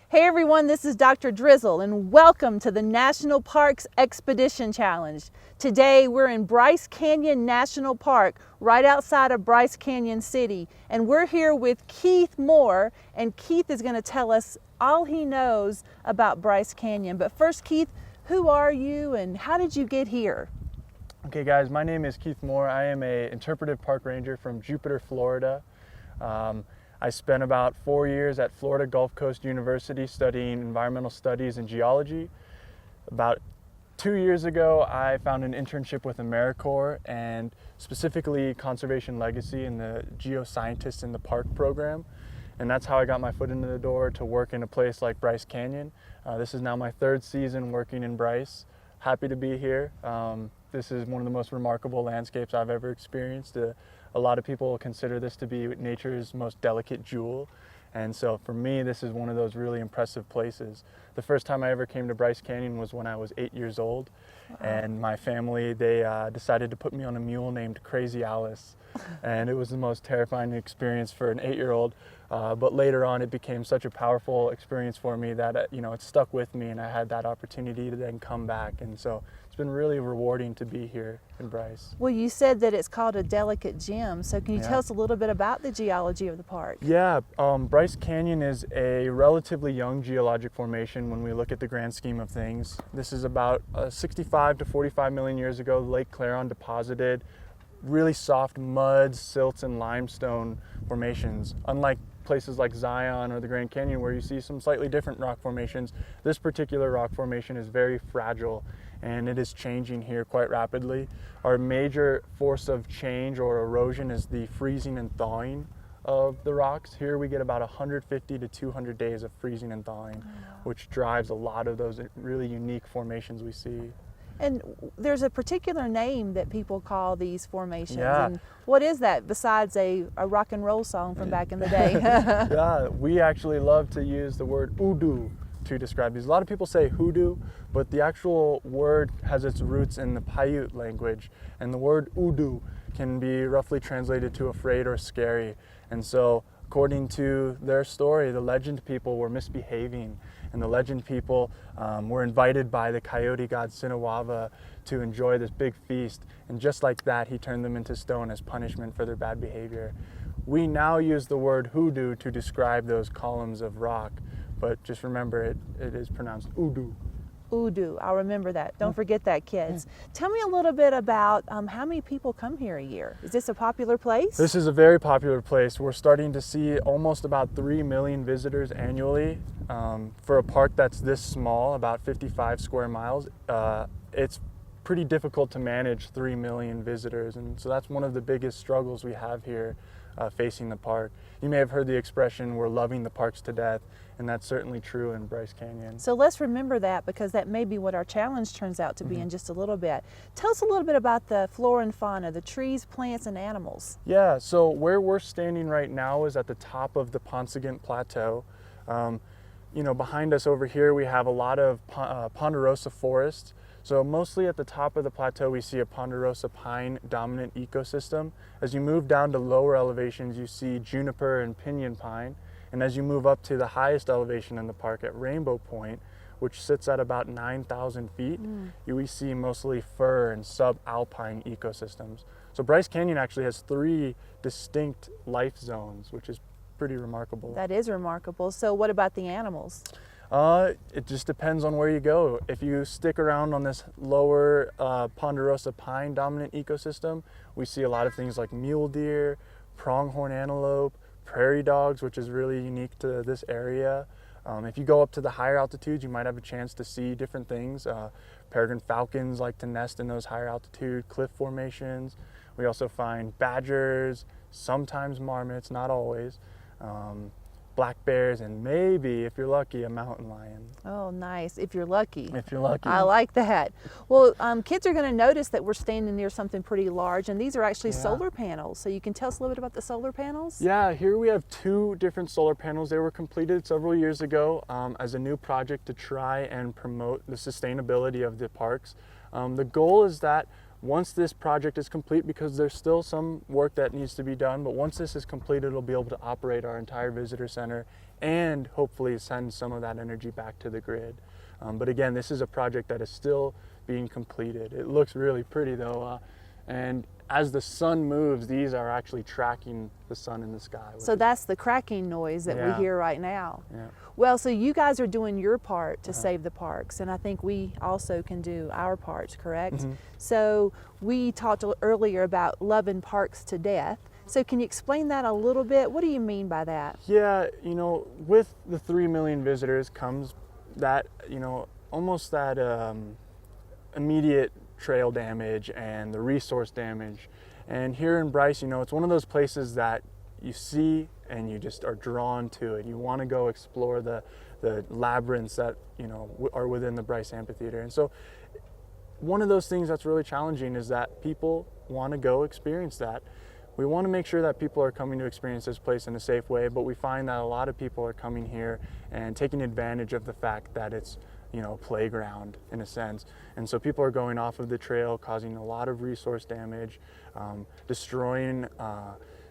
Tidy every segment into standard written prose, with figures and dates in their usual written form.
Hey everyone, this is Dr. Drizzle and welcome to the National Parks Expedition Challenge. Today we're in Bryce Canyon National Park right outside of Bryce Canyon City, and we're here with Keith Moore, and Keith is going to tell us all he knows about Bryce Canyon. But first, Keith, who are you and how did you get here? Okay guys, my name is Keith Moore. I am an interpretive park ranger from Jupiter, Florida. I spent about 4 years at Florida Gulf Coast University studying environmental studies and geology. About 2 years ago, I found an internship with AmeriCorps and specifically Conservation Legacy in the Geoscientists in the Park program. And that's how I got my foot into the door to work in a place like Bryce Canyon. This is now my third season working in Bryce. Happy to be here. This is one of the most remarkable landscapes I've ever experienced. A lot of people consider this to be nature's most delicate jewel. And so for me, this is one of those really impressive places. The first time I ever came to Bryce Canyon was when I was 8 years old. Wow. And my family, they decided to put me on a mule named Crazy Alice. And it was the most terrifying experience for an 8-year-old. But later on, it became such a powerful experience for me that it stuck with me, and I had that opportunity to then come back. And so it's been really rewarding to be here in Bryce. Well, you said that it's called a delicate gem, so can you tell us a little bit about the geology of the park? Yeah, Bryce Canyon is a relatively young geologic formation when we look at the grand scheme of things. This is about 65 to 45 million years ago. Lake Claron deposited really soft muds, silts, and limestone formations. Unlike places like Zion or the Grand Canyon where you see some slightly different rock formations, this particular rock formation is very fragile and it is changing here quite rapidly. Our major force of change or erosion is the freezing and thawing of the rocks. Here we get about 150 to 200 days of freezing and thawing, which drives a lot of those really unique formations we see. And there's a particular name that people call these formations. Yeah. And what is that besides a rock and roll song from back in the day? Yeah, we actually love to use the word Udu to describe these. A lot of people say hoodoo, but the actual word has its roots in the Paiute language. And the word Udu can be roughly translated to afraid or scary. And so according to their story, the legend people were misbehaving, and the legend people were invited by the coyote god Sinawava to enjoy this big feast, and just like that, he turned them into stone as punishment for their bad behavior. We now use the word hoodoo to describe those columns of rock, but just remember it is pronounced Udu. Udu, I'll remember that. Don't forget that, kids. Tell me a little bit about how many people come here a year. Is this a popular place? This is a very popular place. We're starting to see almost about 3 million visitors annually. For a park that's this small, about 55 square miles, it's pretty difficult to manage 3 million visitors. And so that's one of the biggest struggles we have here facing the park. You may have heard the expression, we're loving the parks to death, and that's certainly true in Bryce Canyon. So let's remember that, because that may be what our challenge turns out to be in just a little bit. Tell us a little bit about the flora and fauna, the trees, plants, and animals. Yeah, so where we're standing right now is at the top of the Paunsaugunt Plateau. Behind us over here we have a lot of ponderosa forest. So mostly at the top of the plateau we see a ponderosa pine dominant ecosystem. As you move down to lower elevations you see juniper and pinyon pine. And as you move up to the highest elevation in the park at Rainbow Point, which sits at about 9,000 feet, we see mostly fir and subalpine ecosystems. So Bryce Canyon actually has 3 distinct life zones, which is pretty remarkable. That is remarkable. So what about the animals? It just depends on where you go. If you stick around on this lower ponderosa pine dominant ecosystem, we see a lot of things like mule deer, pronghorn antelope, prairie dogs, which is really unique to this area. If you go up to the higher altitudes, you might have a chance to see different things. Peregrine falcons like to nest in those higher altitude cliff formations. We also find badgers, sometimes marmots, not always. Black bears, and maybe, if you're lucky, a mountain lion. Oh, nice. If you're lucky. If you're lucky. I like that. Well, kids are going to notice that we're standing near something pretty large, and these are actually solar panels. So you can tell us a little bit about the solar panels? Yeah, here we have 2 different solar panels. They were completed several years ago as a new project to try and promote the sustainability of the parks. The goal is that once this project is complete, because there's still some work that needs to be done, but once this is complete, it'll be able to operate our entire visitor center and hopefully send some of that energy back to the grid. But again, this is a project that is still being completed. It looks really pretty though, and as the sun moves, these are actually tracking the sun in the sky. So that's the cracking noise that we hear right now. Yeah. Well, so you guys are doing your part to save the parks, and I think we also can do our parts, correct? So we talked earlier about loving parks to death. So can you explain that a little bit? What do you mean by that? Yeah, you know, with the 3 million visitors comes that, you know, almost that immediate trail damage and the resource damage. And here in Bryce, you know, it's one of those places that you see and you just are drawn to it. You want to go explore the labyrinths that, you know, are within the Bryce Amphitheater. And so one of those things that's really challenging is that people want to go experience that. We want to make sure that people are coming to experience this place in a safe way, but we find that a lot of people are coming here and taking advantage of the fact that it's, you know, playground in a sense. And so people are going off of the trail, causing a lot of resource damage, destroying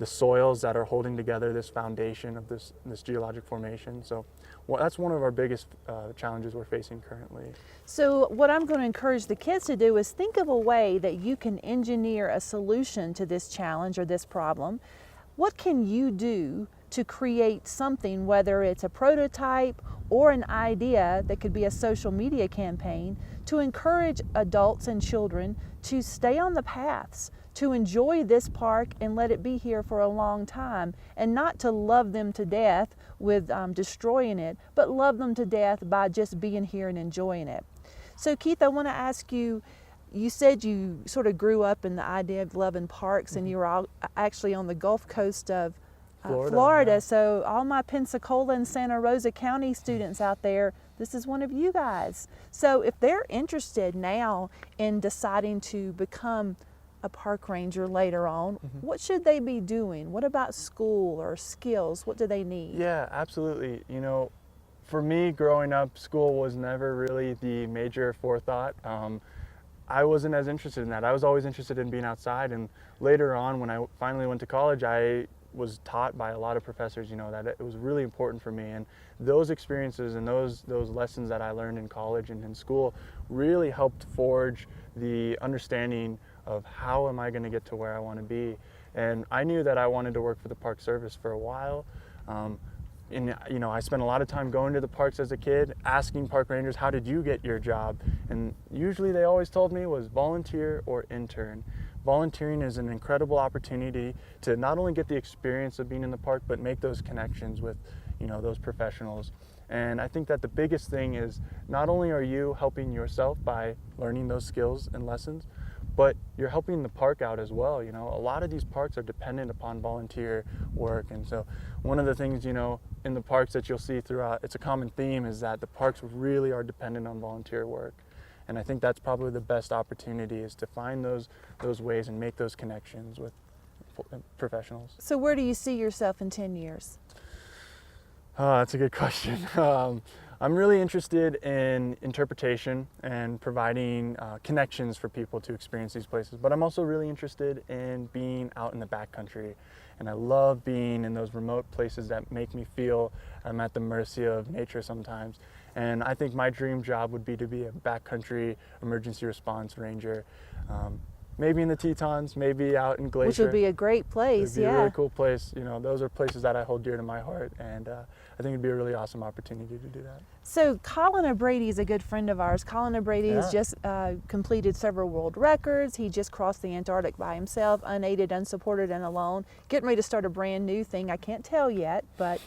the soils that are holding together this foundation of this geologic formation. So that's one of our biggest challenges we're facing currently. So what I'm going to encourage the kids to do is think of a way that you can engineer a solution to this challenge or this problem. What can you do to create something, whether it's a prototype or an idea that could be a social media campaign, to encourage adults and children to stay on the paths, to enjoy this park and let it be here for a long time, and not to love them to death with destroying it, but love them to death by just being here and enjoying it. So Keith, I want to ask you, you said you sort of grew up in the idea of loving parks, and you were actually on the Gulf Coast of Florida. Yeah. So all my Pensacola and Santa Rosa County students out there, this is one of you guys. So if they're interested now in deciding to become a park ranger later on, what should they be doing? What about school or skills? What do they need? Yeah, absolutely. You know, for me growing up, school was never really the major forethought. I wasn't as interested in that. I was always interested in being outside, and later on when I finally went to college, I was taught by a lot of professors, you know, that it was really important for me. And those experiences and those lessons that I learned in college and in school really helped forge the understanding of how am I going to get to where I want to be. And I knew that I wanted to work for the Park Service for a while. And you know, I spent a lot of time going to the parks as a kid, asking park rangers, how did you get your job? And usually they always told me was volunteer or intern. Volunteering is an incredible opportunity to not only get the experience of being in the park, but make those connections with, you know, those professionals. And I think that the biggest thing is not only are you helping yourself by learning those skills and lessons, but you're helping the park out as well. You know, a lot of these parks are dependent upon volunteer work. And so one of the things, you know, in the parks that you'll see throughout, it's a common theme, is that the parks really are dependent on volunteer work. And I think that's probably the best opportunity, is to find those ways and make those connections with professionals. So where do you see yourself in 10 years? That's a good question. I'm really interested in interpretation and providing connections for people to experience these places, but I'm also really interested in being out in the backcountry. And I love being in those remote places that make me feel I'm at the mercy of nature sometimes. And I think my dream job would be to be a backcountry emergency response ranger. Maybe in the Tetons, maybe out in Glacier. Which would be a great place, It'd be a really cool place. You know, those are places that I hold dear to my heart, and I think it'd be a really awesome opportunity to do that. So Colin O'Brady is a good friend of ours. Colin O'Brady has just completed several world records. He just crossed the Antarctic by himself, unaided, unsupported, and alone. Getting ready to start a brand new thing. I can't tell yet, but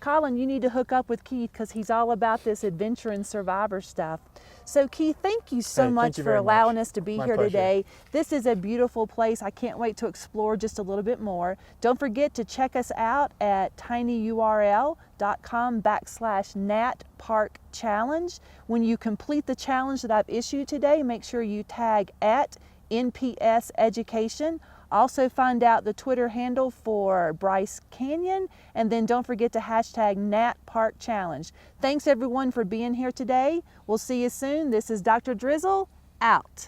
Colin, you need to hook up with Keith, because he's all about this adventure and survivor stuff. So Keith, thank you so much for allowing us to be here today. This is a beautiful place. I can't wait to explore just a little bit more. Don't forget to check us out at tinyurl.com/NatParkChallenge. When you complete the challenge that I've issued today, make sure you tag at NPS Education. Also find out the Twitter handle for Bryce Canyon, and then don't forget to hashtag NatParkChallenge. Thanks everyone for being here today. We'll see you soon. This is Dr. Drizzle, out.